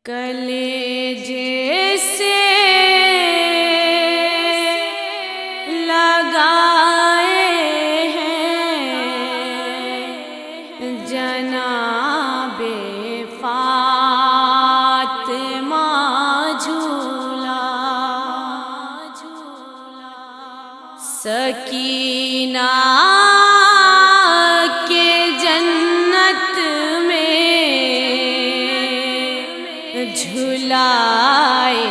کلیجے سے لگائے ہیں جناب فاطمہ جھولا، سکینہ کے جنت میں جھولائے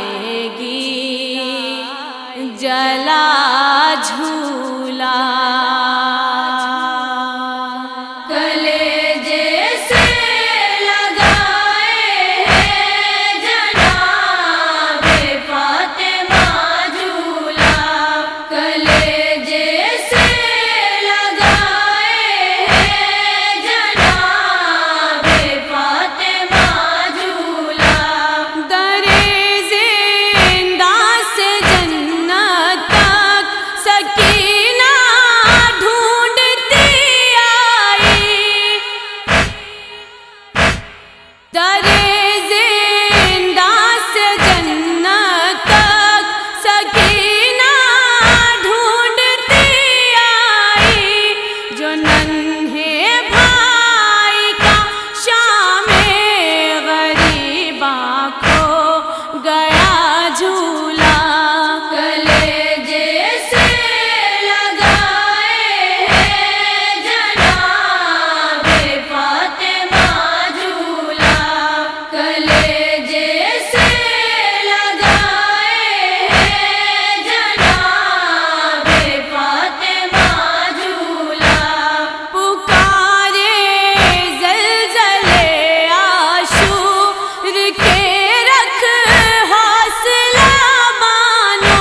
گی جلا جھولا۔ کلیجے سے لگائے ہیں جناب فاطمہ جھولا، کلیجے سے لگائے ہیں جناب فاطمہ جھولا، در زندہ سے جنت تک سکینہ ڈھونڈتی آئی، در زندہ سے جنت تک سکینہ ڈھونڈتی آئی، جو ننھے بھائی کا شام غریباں کھو گیا جھولا، کلیجے سے لگائے ہیں جناب فاطمہ جھولا، کلیجے سے لگائے ہیں جناب فاطمہ جھولا، پکارے زلزلے عاشور کے رکھ حوصلہ مانو،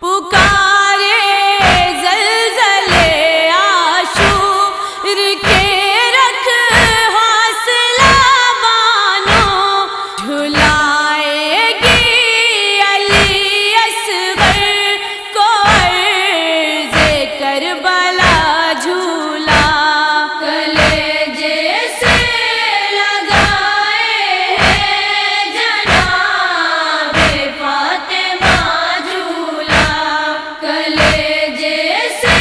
پکارے زلزلے عاشور کے رکھ حوصلہ مانو، جھلائے گی علی اصغر کو عرض کربلا جھولا، کلیجے سے لگائے ہیں جناب فاطمہ جھولا، کلیجے سے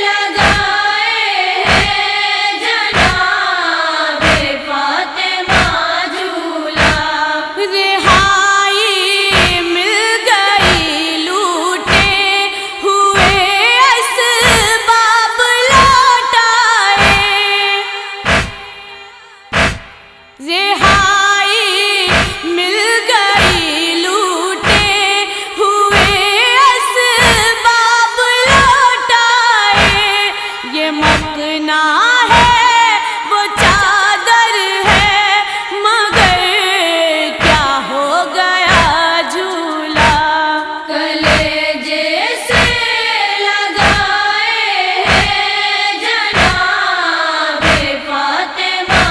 لگائے ہیں جناب فاطمہ جھولا، رہائی مل گئی لوٹے ہوئے اسباب لوٹائے، رہائی مل گئی لوٹے ہوئے اسباب لوٹائے، یہ مکنا ہے وہ چادر ہے مگر کیا ہو گیا جھولا، کلیجے سے لگائے ہیں جناب فاطمہ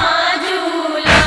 جھولا،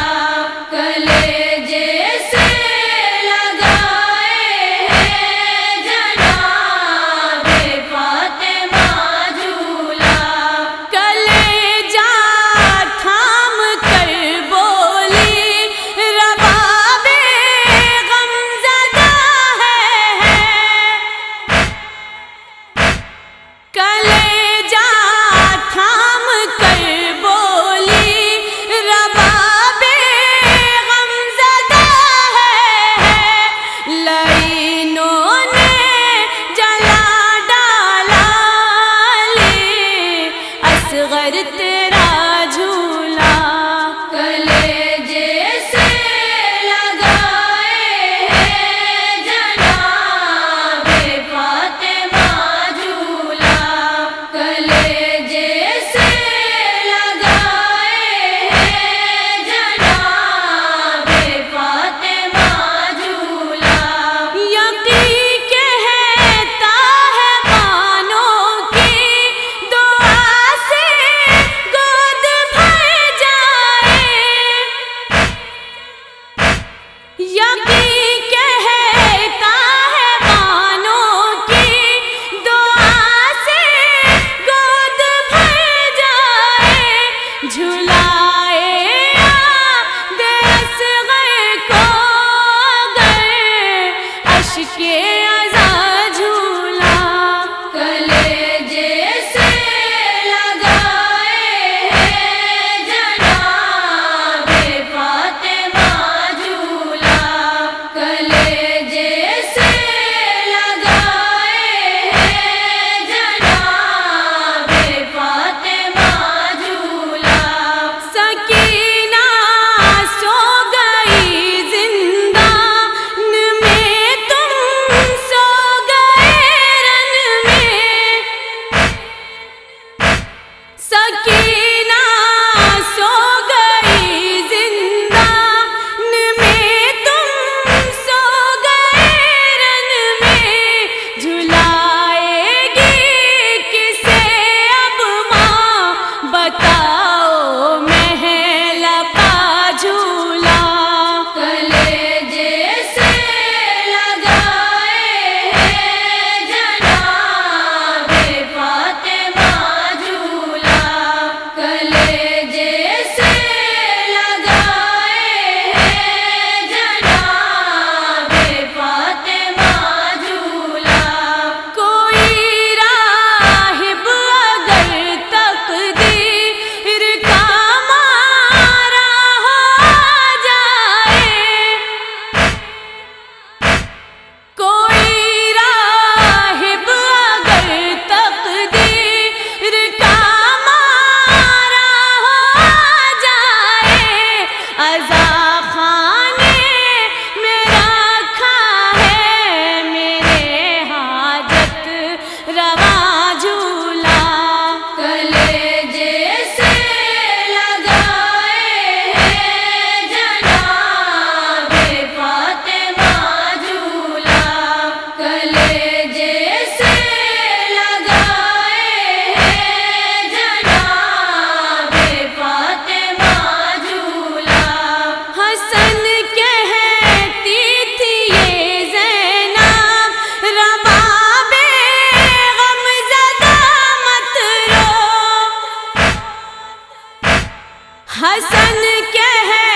بن کے ہے